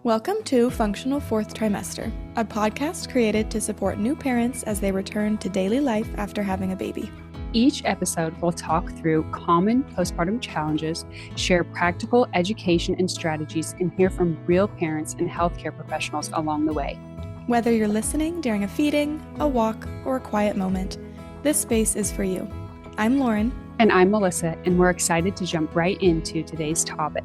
Welcome to Functional Fourth Trimester, a podcast created to support new parents as they return to daily life after having a baby. Each episode will talk through common postpartum challenges, share practical education and strategies, and hear from real parents and healthcare professionals along the way. Whether you're listening during a feeding, a walk, or a quiet moment, this space is for you. I'm Lauren. And I'm Melissa, and we're excited to jump right into today's topic.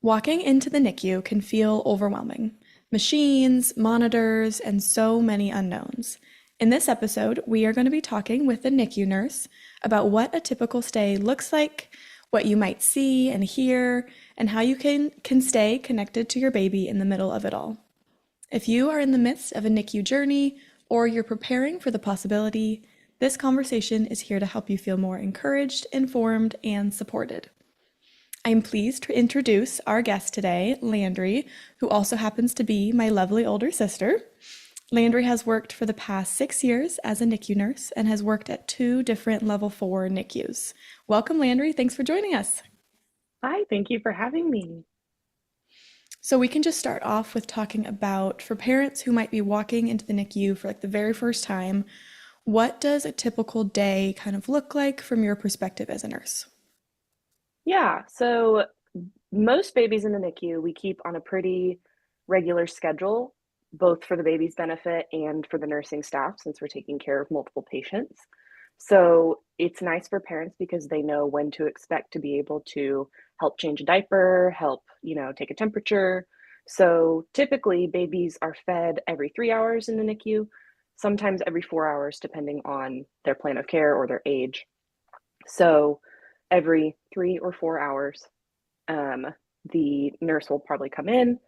Walking into the NICU can feel overwhelming. Machines, monitors, and so many unknowns. In this episode, we are going to be talking with the NICU nurse about what a typical stay looks like, what you might see and hear, and how you can stay connected to your baby in the middle of it all. If you are in the midst of a NICU journey or you're preparing for the possibility, this conversation is here to help you feel more encouraged, informed, and supported. I'm pleased to introduce our guest today, Landry, who also happens to be my lovely older sister. Landry has worked for the past 6 years as a NICU nurse and has worked at 2 different level 4 NICUs. Welcome, Landry. Thanks for joining us. Hi, thank you for having me. So we can just start off with talking about, for parents who might be walking into the NICU for the very first time, what does a typical day kind of look like from your perspective as a nurse? Yeah, so most babies in the NICU we keep on a pretty regular schedule, both for the baby's benefit and for the nursing staff, since we're taking care of multiple patients. So it's nice for parents because they know when to expect to be able to help change a diaper, help, take a temperature. So typically babies are fed every 3 hours in the NICU, sometimes every 4 hours, depending on their plan of care or their age. So every 3 or 4 hours, the nurse will probably come in,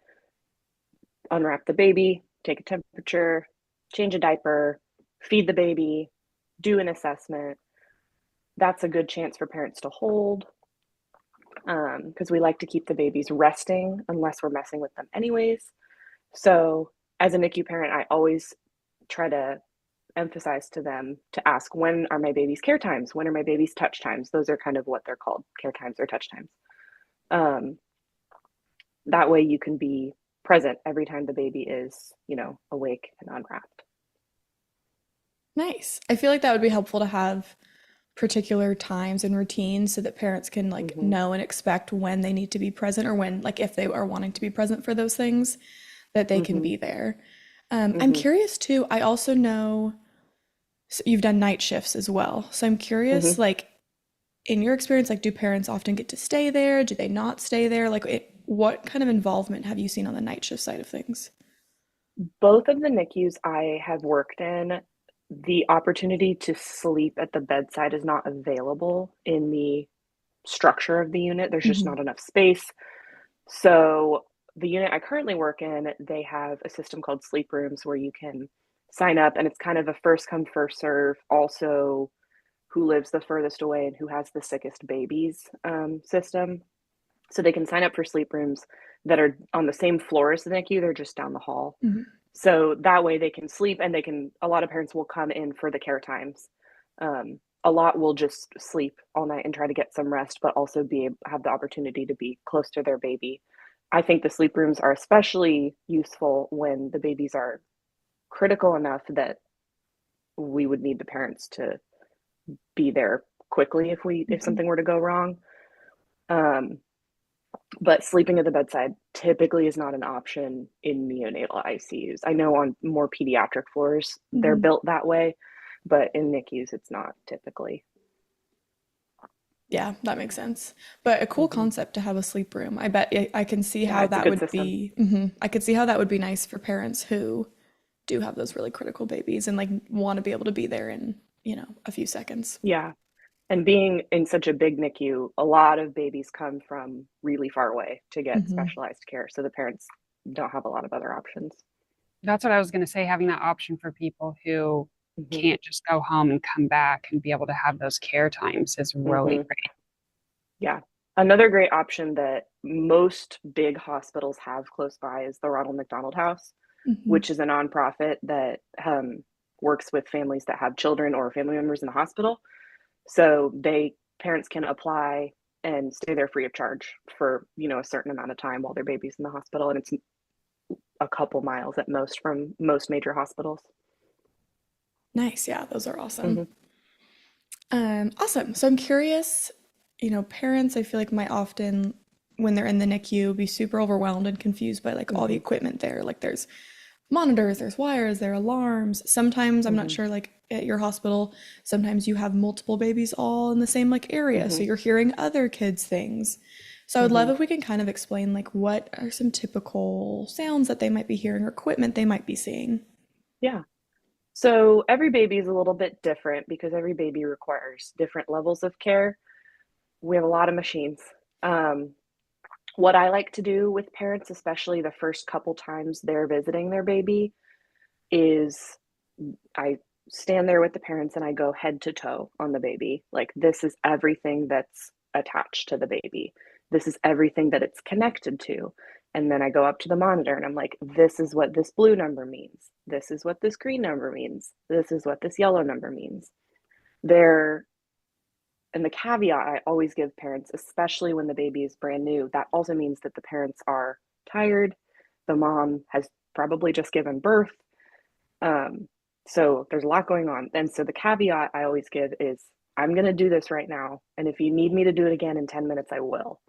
unwrap the baby, take a temperature, change a diaper, feed the baby, do an assessment. That's a good chance for parents to hold, because we like to keep the babies resting unless we're messing with them anyways. So as a NICU parent, I always try to emphasize to them to ask, when are my baby's care times? When are my baby's touch times? Those are kind of what they're called, care times or touch times. That way you can be present every time the baby is, awake and unwrapped. Nice. I feel like that would be helpful to have particular times and routines so that parents can know and expect when they need to be present, or when, if they are wanting to be present for those things, that they can be there. I'm curious too, I also know you've done night shifts as well. So I'm curious, in your experience, do parents often get to stay there? Do they not stay there? What kind of involvement have you seen on the night shift side of things? Both of the NICUs I have worked in, the opportunity to sleep at the bedside is not available in the structure of the unit. There's just not enough space. So the unit I currently work in, they have a system called sleep rooms where you can sign up, and it's kind of a first come, first serve, also who lives the furthest away and who has the sickest babies system. So they can sign up for sleep rooms that are on the same floor as the NICU, they're just down the hall. So that way they can sleep, and a lot of parents will come in for the care times. A lot will just sleep all night and try to get some rest, but also have the opportunity to be close to their baby. I think the sleep rooms are especially useful when the babies are critical enough that we would need the parents to be there quickly if something were to go wrong. But sleeping at the bedside typically is not an option in neonatal ICUs. I know on more pediatric floors, they're built that way, but in NICUs, it's not typically. Yeah, that makes sense. But a cool concept to have a sleep room. I bet I can see how that would be. I could see how that would be nice for parents who do have those really critical babies and want to be able to be there in, a few seconds. Yeah. And being in such a big NICU, a lot of babies come from really far away to get specialized care. So the parents don't have a lot of other options. That's what I was going to say, having that option for people who can't just go home and come back and be able to have those care times is really great. Yeah. Another great option that most big hospitals have close by is the Ronald McDonald House, which is a nonprofit that works with families that have children or family members in the hospital. So parents can apply and stay there free of charge for, a certain amount of time while their baby's in the hospital. And it's a couple miles at most from most major hospitals. Nice. Yeah, those are awesome. Hmm. Awesome. So I'm curious, parents I feel like might often, when they're in the NICU, be super overwhelmed and confused by like all the Hmm. equipment there. Like there's monitors, there's wires, there are alarms. Sometimes I'm not Hmm. sure, like at your hospital, sometimes you have multiple babies all in the same like area, Hmm. so you're hearing other kids' things. So I would love Hmm. if we can kind of explain like what are some typical sounds that they might be hearing or equipment they might be seeing. Yeah. So every baby is a little bit different because every baby requires different levels of care. We have a lot of machines. Um, what I like to do with parents, especially the first couple times they're visiting their baby, is I stand there with the parents and I go head to toe on the baby. Like, this is everything that's attached to the baby. This is everything that it's connected to. And then I go up to the monitor and I'm like, this is what this blue number means. This is what this green number means. This is what this yellow number means. There, and the caveat I always give parents, especially when the baby is brand new, that also means that the parents are tired. The mom has probably just given birth. Um, so there's a lot going on. And so the caveat I always give is I'm going to do this right now. And if you need me to do it again in 10 minutes, I will,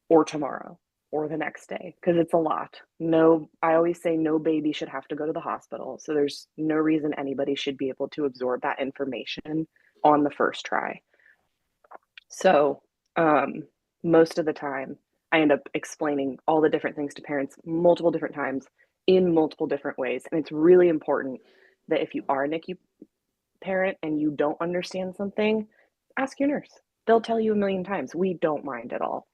or tomorrow, or the next day, because it's a lot. No, I always say no baby should have to go to the hospital. So there's no reason anybody should be able to absorb that information on the first try. So, um, most of the time, I end up explaining all the different things to parents multiple different times in multiple different ways. And it's really important that if you are a NICU parent and you don't understand something, ask your nurse. They'll tell you a million times. We don't mind at all.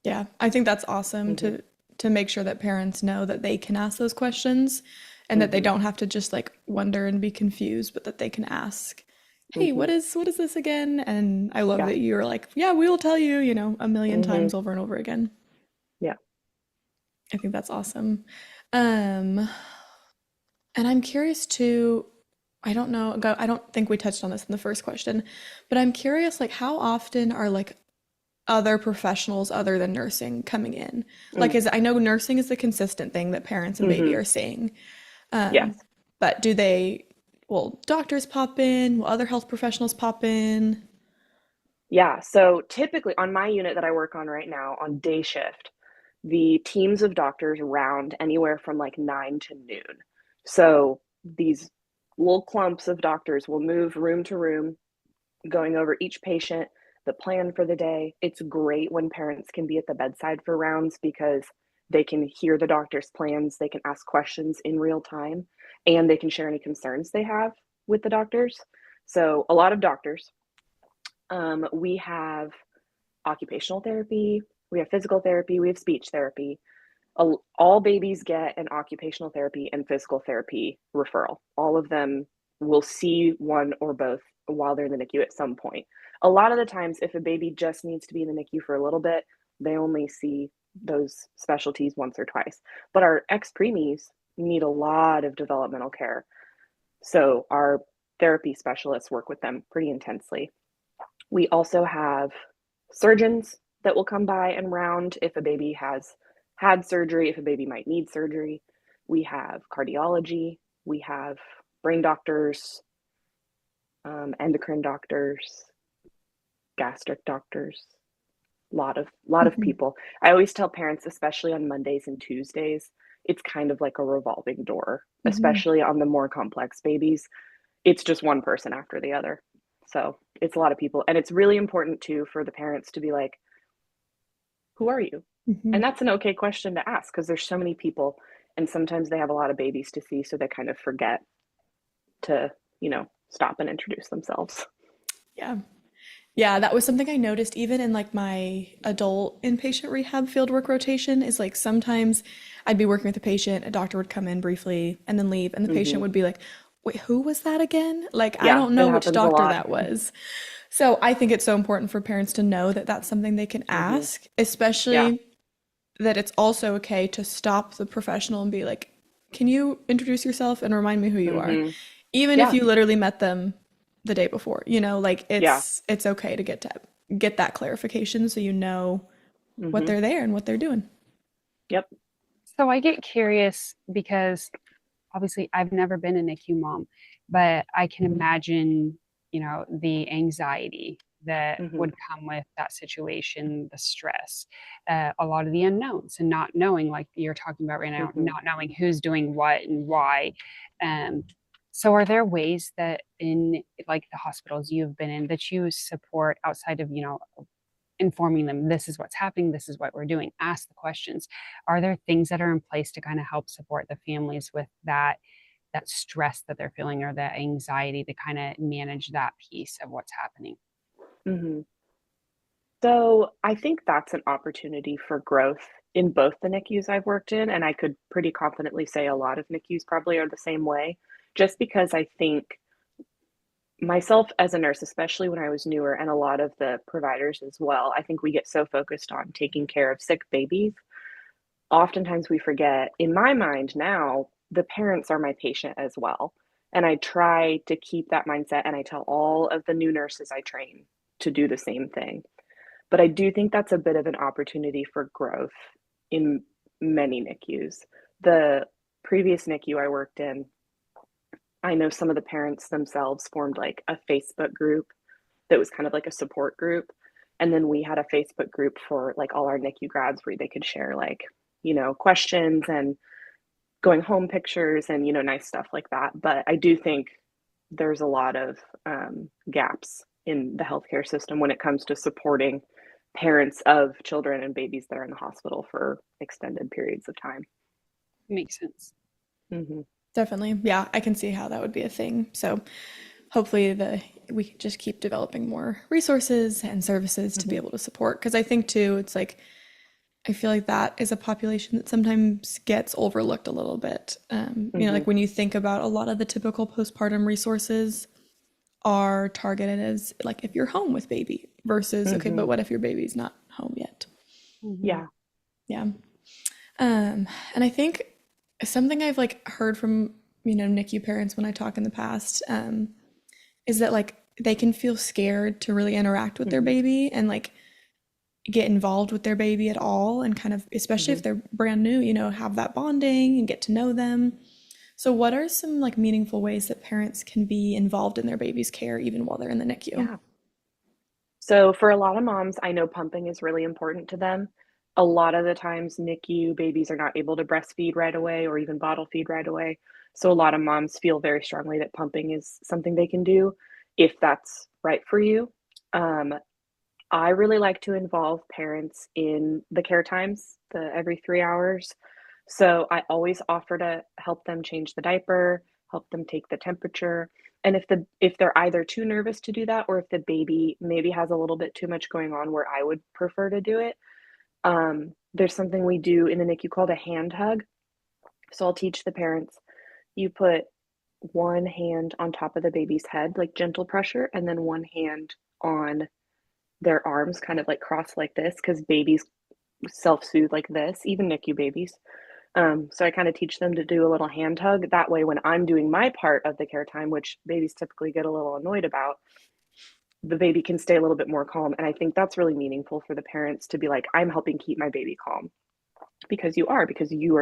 Yeah, I think that's awesome Hmm. to make sure that parents know that they can ask those questions and that they Hmm. don't have to just like wonder and be confused, but that they can ask, "Hey, Hmm. what is this again?" And I love Yeah. that you're like, "Yeah, we will tell you, a million Hmm. times over and over again." Yeah. I think that's awesome. Um, and I'm curious too, I don't know, I don't think we touched on this in the first question, but I'm curious like how often are like other professionals other than nursing coming in? Like, I know nursing is the consistent thing that parents and baby Mm-hmm. are seeing. Yes. But will doctors pop in? Will other health professionals pop in? Yeah. So typically on my unit that I work on right now on day shift, the teams of doctors round anywhere from like 9 to noon. So these little clumps of doctors will move room to room, going over each patient, the plan for the day. It's great when parents can be at the bedside for rounds because they can hear the doctor's plans, they can ask questions in real time, and they can share any concerns they have with the doctors. So, a lot of doctors. We have occupational therapy, we have physical therapy, we have speech therapy. All babies get an occupational therapy and physical therapy referral. All of them will see one or both while they're in the NICU at some point. A lot of the times, if a baby just needs to be in the NICU for a little bit, they only see those specialties once or twice. But our ex preemies need a lot of developmental care. So our therapy specialists work with them pretty intensely. We also have surgeons that will come by and round if a baby has had surgery, if a baby might need surgery. We have cardiology, we have brain doctors, endocrine doctors, gastric doctors, lot of Mhm. people. I always tell parents, especially on Mondays and Tuesdays, it's kind of like a revolving door, Mhm. especially on the more complex babies. It's just one person after the other. So it's a lot of people. And it's really important too for the parents to be like, who are you? And Mhm. that's an okay question to ask because there's so many people and sometimes they have a lot of babies to see, so they kind of forget to, stop and introduce themselves. Yeah. Yeah, that was something I noticed even in like my adult inpatient rehab fieldwork rotation is like sometimes I'd be working with a patient, a doctor would come in briefly and then leave, and the patient Hmm. would be like, "Wait, who was that again? Like, I Yeah, don't it know which happens a doctor lot. that was." So I think it's so important for parents to know that that's something they can Hmm. ask, Yeah. especially that it's also okay to stop the professional and be like, "Can you introduce yourself and remind me who you are?" Hmm. Even if Yeah. you literally met them the day before. Like Yeah. it's okay to get that clarification so you know what Hmm. they're there and what they're doing. Yep. So I get curious because obviously I've never been a NICU mom, but I can imagine, the anxiety that Hmm. would come with that situation, the stress, a lot of the unknowns, and not knowing, like you're talking about right now, Hmm. not knowing who's doing what and why. Um, so are there ways that in like the hospitals you've been in that you support outside of, informing them this is what's happening, this is what we're doing, ask the questions? Are there things that are in place to kind of help support the families with that stress that they're feeling or that anxiety to kind of manage that piece of what's happening? Hmm. So I think that's an opportunity for growth in both the NICUs I've worked in, and I could pretty confidently say a lot of NICUs probably are the same way, just because I think myself as a nurse, especially when I was newer, and a lot of the providers as well, I think we get so focused on taking care of sick babies. Oftentimes we forget, in my mind now, the parents are my patient as well. And I try to keep that mindset, and I tell all of the new nurses I train to do the same thing. But I do think that's a bit of an opportunity for growth in many NICUs. The previous NICU I worked in, I know some of the parents themselves formed like a Facebook group that was kind of like a support group. And then we had a Facebook group for like all our NICU grads where they could share like, questions and going home pictures and, nice stuff like that. But I do think there's a lot of gaps in the healthcare system when it comes to supporting parents of children and babies that are in the hospital for extended periods of time. Makes sense. Hmm. Definitely. Yeah, I can see how that would be a thing. So hopefully we can just keep developing more resources and services to be Hmm. able to support. Because I think too, it's like I feel like that is a population that sometimes gets overlooked a little bit. Hmm. Like when you think about a lot of the typical postpartum resources are targeted as like if you're home with baby versus okay, Hmm. but what if your baby's not home yet? Hmm. Yeah. Yeah. And I think something I've like heard from NICU parents when I talk in the past is that like they can feel scared to really interact with their Hmm. baby and like get involved with their baby at all and kind of especially Hmm. if they're brand new, have that bonding and get to know them. So what are some like meaningful ways that parents can be involved in their baby's care even while they're in the NICU? Yeah. So for a lot of moms, I know pumping is really important to them. A lot of the times, NICU babies are not able to breastfeed right away or even bottle feed right away. So a lot of moms feel very strongly that pumping is something they can do if that's right for you. Um, I really like to involve parents in the care times, the every 3 hours. So I always offer to help them change the diaper, help them take the temperature. And if they're either too nervous to do that or if the baby maybe has a little bit too much going on where I would prefer to do it, there's something we do in the NICU called a hand hug. So I'll teach the parents, you put one hand on top of the baby's head, like gentle pressure, and then one hand on their arms kind of like crossed like this because babies self-soothe like this, even NICU babies. So I kind of teach them to do a little hand hug. That way, when I'm doing my part of the care time, which babies typically get a little annoyed about, the baby can stay a little bit more calm. And I think that's really meaningful for the parents to be like, I'm helping keep my baby calm because you are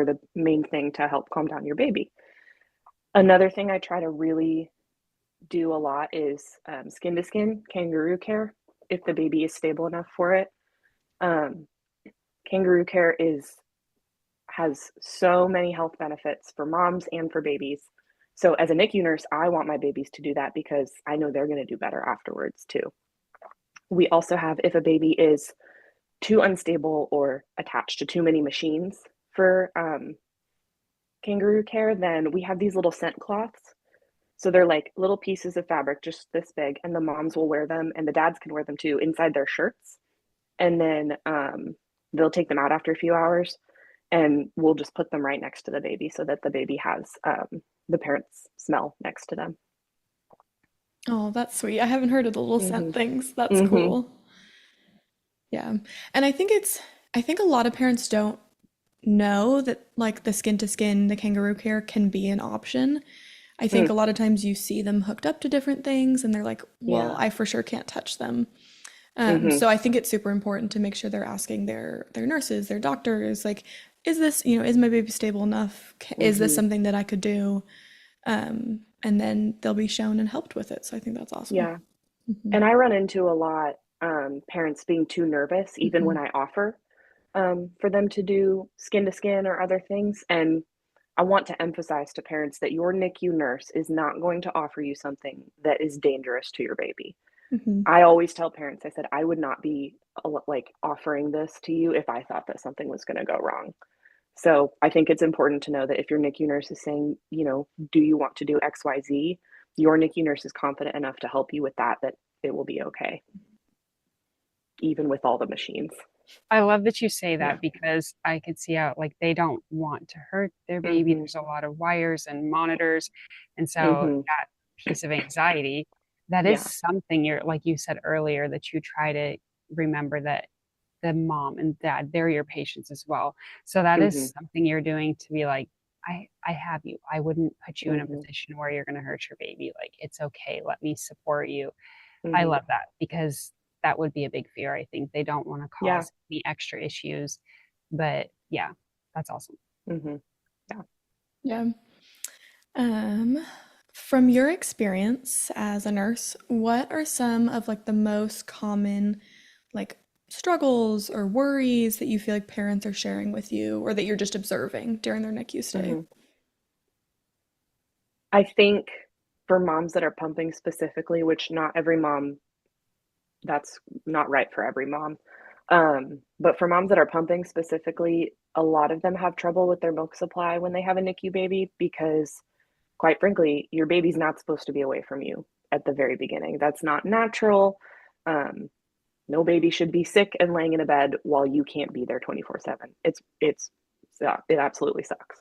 the main thing to help calm down your baby. Another thing I try to really do a lot is skin to skin kangaroo care if the baby is stable enough for it. Um, Kangaroo care is has so many health benefits for moms and for babies. So as a NICU nurse, I want my babies to do that because I know they're going to do better afterwards too. We also have if a baby is too unstable or attached to too many machines for kangaroo care, then we have these little scent cloths. So they're like little pieces of fabric just this big, and the moms will wear them, and the dads can wear them too inside their shirts. And then they'll take them out after a few hours, and we'll just put them right next to the baby so that the baby has the parents' smell next to them. Oh, that's sweet. I haven't heard of the little scent Hmm. things. That's Hmm. cool. Yeah. And I think a lot of parents don't know that like the skin to skin, the kangaroo care can be an option. I think Mm, a lot of times you see them hooked up to different things and they're like, well, yeah. I for sure can't touch them. Hmm. So I think it's super important to make sure they're asking their nurses, their doctors, like, is this, is my baby stable enough? Is this Hmm. something that I could do? And then they'll be shown and helped with it. So I think that's awesome. Yeah. Hmm. And I run into a lot, parents being too nervous, even Hmm. when I offer for them to do skin to skin or other things. And I want to emphasize to parents that your NICU nurse is not going to offer you something that is dangerous to your baby. Hmm. I always tell parents, I said, I would not be like offering this to you if I thought that something was going to go wrong. So I think it's important to know that if your NICU nurse is saying, do you want to do XYZ, your NICU nurse is confident enough to help you with that, that it will be okay, even with all the machines. I love that you say Yeah. that because I could see how like they don't want to hurt their baby. Hmm. There's a lot of wires and monitors. And so Hmm. that piece of anxiety, that is Yeah. something you're like you said earlier, that you try to remember that the mom and dad, they're your patients as well. So that Hmm. is something you're doing to be like, I have you. I wouldn't put you in a Hmm. position where you're going to hurt your baby. Like, it's okay. Let me support you. I Hmm. love that because that would be a big fear. I think they don't want to Yeah. cause any extra issues. But yeah, that's awesome. Hmm. Yeah. Yeah. Um, from your experience as a nurse, what are some of like the most common like struggles or worries that you feel like parents are sharing with you or that you're just observing during their NICU stay? Hmm. I think for moms that are pumping specifically, which not every mom, that's not right for every mom. But for moms that are pumping specifically, a lot of them have trouble with their milk supply when they have a NICU baby because, quite frankly, your baby's not supposed to be away from you at the very beginning. That's not natural. Um, no baby should be sick and laying in a bed while you can't be there 24/7. It absolutely sucks.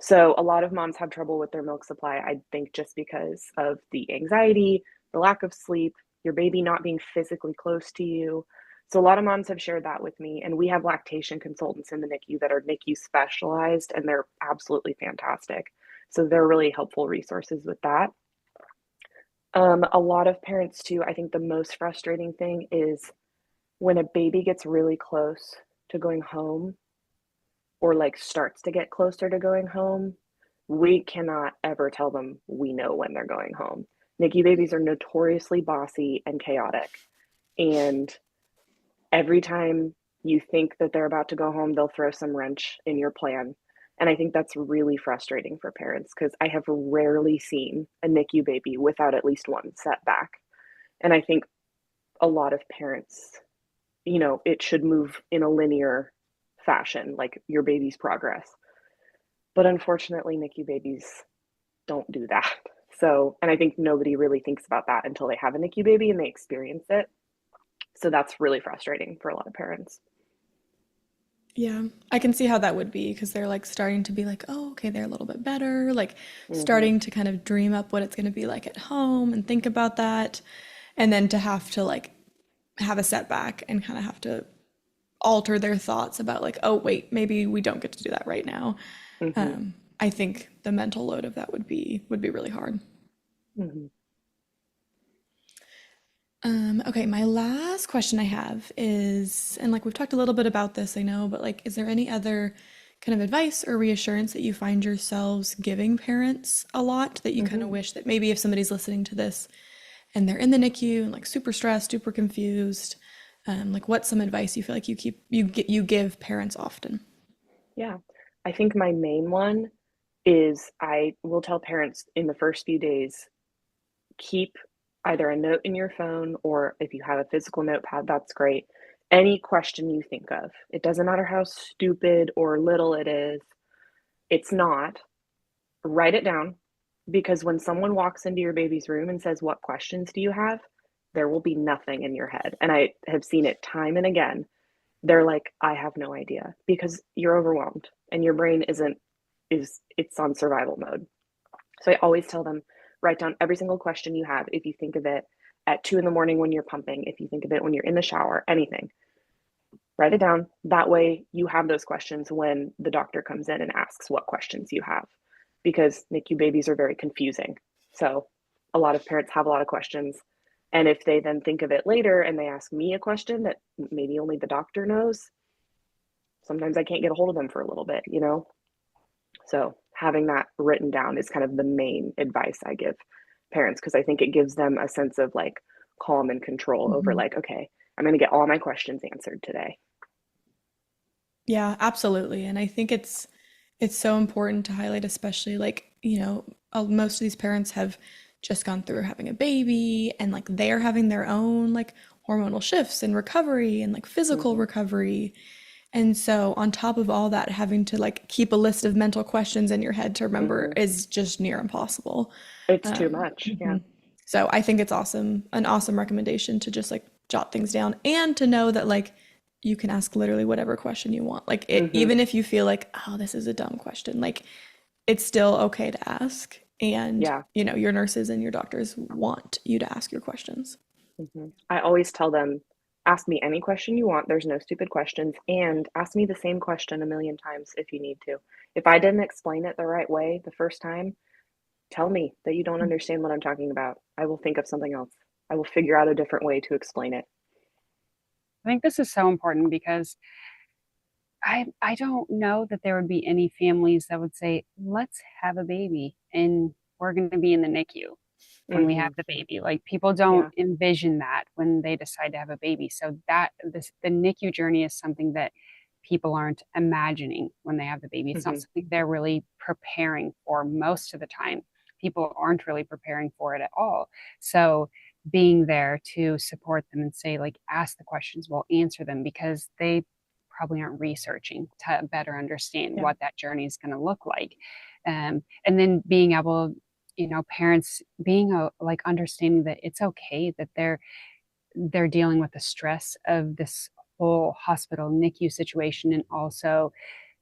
So a lot of moms have trouble with their milk supply, I think just because of the anxiety, the lack of sleep, your baby not being physically close to you. So a lot of moms have shared that with me, and we have lactation consultants in the NICU that are NICU specialized, and they're absolutely fantastic. So they're really helpful resources with that. A lot of parents too, I think the most frustrating thing is when a baby gets really close to going home or like starts to get closer to going home, we cannot ever tell them we know when they're going home. NICU babies are notoriously bossy and chaotic. And every time you think that they're about to go home, they'll throw some wrench in your plan. And I think that's really frustrating for parents because I have rarely seen a NICU baby without at least one setback. And I think a lot of parents, it should move in a linear fashion, like your baby's progress. But unfortunately, NICU babies don't do that. So, and I think nobody really thinks about that until they have a NICU baby and they experience it. So that's really frustrating for a lot of parents. Yeah, I can see how that would be because they're like starting to be like, oh, okay, they're a little bit better, like Hmm. starting to kind of dream up what it's going to be like at home and think about that. And then to have to like have a setback and kind of have to alter their thoughts about like, oh, wait, maybe we don't get to do that right now. Hmm. I think the mental load of that would be really hard. Hmm. Okay, my last question I have is, and like we've talked a little bit about this, I know, but like, is there any other kind of advice or reassurance that you find yourselves giving parents a lot that you kind of Hmm. wish that maybe if somebody's listening to this and they're in the NICU and like super stressed, super confused, like what's some advice you feel like you give parents often? Yeah. I think my main one is I will tell parents in the first few days, keep either a note in your phone or if you have a physical notepad, that's great. Any question you think of, it doesn't matter how stupid or little it is, it's not. Write it down because when someone walks into your baby's room and says, what questions do you have? There will be nothing in your head. And I have seen it time and again. They're like, I have no idea because you're overwhelmed and your brain it's on survival mode. So I always tell them, write down every single question you have. If you think of it at 2 in the morning when you're pumping, if you think of it when you're in the shower, anything, write it down. That way you have those questions when the doctor comes in and asks what questions you have. because NICU babies are very confusing. So a lot of parents have a lot of questions. And if they then think of it later and they ask me a question that maybe only the doctor knows, sometimes I can't get a hold of them for a little bit, you know? So having that written down is kind of the main advice I give parents, because I think it gives them a sense of like calm and control over Mhm. like, okay, I'm going to get all my questions answered today. Yeah, absolutely. And I think it's so important to highlight, especially like, most of these parents have just gone through having a baby and like they're having their own like hormonal shifts and recovery and like physical Hmm. recovery. And so on top of all that, having to like keep a list of mental questions in your head to remember Hmm. is just near impossible. It's too Um, much. Yeah. mhm. So I think it's awesome, an awesome recommendation to just like jot things down and to know that like you can ask literally whatever question you want. Like Hmm. even if you feel like, oh, this is a dumb question, like it's still okay to ask. And, Yeah. your nurses and your doctors want you to ask your questions. I always tell them, ask me any question you want. There's no stupid questions. And ask me the same question a million times if you need to. If I didn't explain it the right way the first time, tell me that you don't understand what I'm talking about. I will think of something else. I will figure out a different way to explain it. I think this is so important because I don't know that there would be any families that would say, let's have a baby and we're going to be in the NICU when we have Hmm. the baby. Like people don't Yeah. envision that when they decide to have a baby. So the NICU journey is something that people aren't imagining when they have the baby. It's not Hmm. something they're really preparing for most of the time. People aren't really preparing for it at all. So being there to support them and say, like, ask the questions, we'll answer them because they probably aren't researching to better understand Yeah. what that journey is going to look like. And then being able, parents being like understanding that it's okay that they're dealing with the stress of this whole hospital NICU situation and also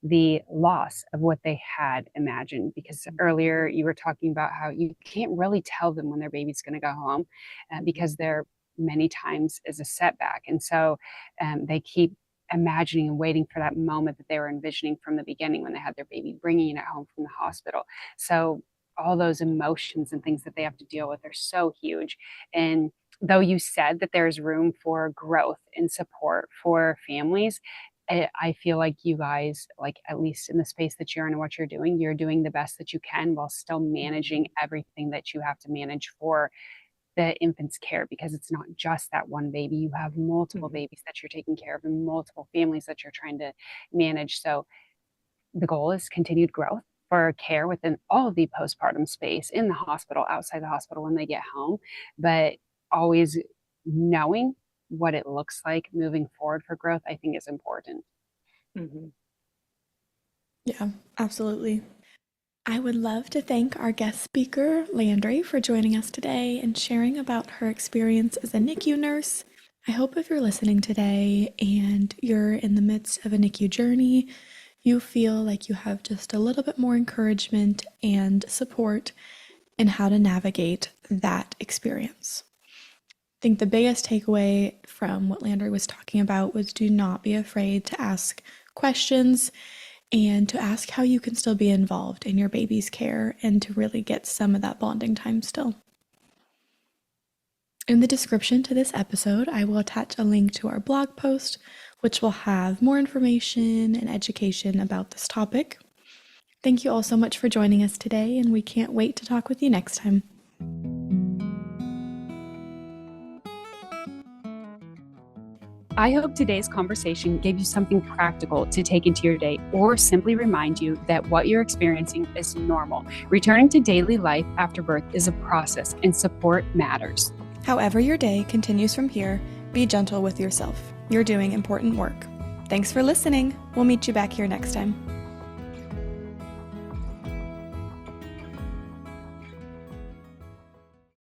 the loss of what they had imagined. Because earlier you were talking about how you can't really tell them when their baby's going to go home Hmm. because there many times is a setback. And so they keep imagining and waiting for that moment that they were envisioning from the beginning when they had their baby, bringing it home from the hospital. So all those emotions and things that they have to deal with are so huge. And though you said that there's room for growth and support for families, I feel like you guys, like at least in the space that you're in and what you're doing the best that you can while still managing everything that you have to manage for the infant's care, because it's not just that one baby. You have multiple Hmm. babies that you're taking care of and multiple families that you're trying to manage. So the goal is continued growth for care within all of the postpartum space in the hospital, outside the hospital when they get home, but always knowing what it looks like moving forward for growth, I think is important. Hmm. Yeah, absolutely. I would love to thank our guest speaker, Landry, for joining us today and sharing about her experience as a NICU nurse. I hope if you're listening today and you're in the midst of a NICU journey, you feel like you have just a little bit more encouragement and support in how to navigate that experience. I think the biggest takeaway from what Landry was talking about was do not be afraid to ask questions and to ask how you can still be involved in your baby's care and to really get some of that bonding time still. In the description to this episode, I will attach a link to our blog post, which will have more information and education about this topic. Thank you all so much for joining us today, and we can't wait to talk with you next time. I hope today's conversation gave you something practical to take into your day or simply remind you that what you're experiencing is normal. Returning to daily life after birth is a process and support matters. However your day continues from here, be gentle with yourself. You're doing important work. Thanks for listening. We'll meet you back here next time.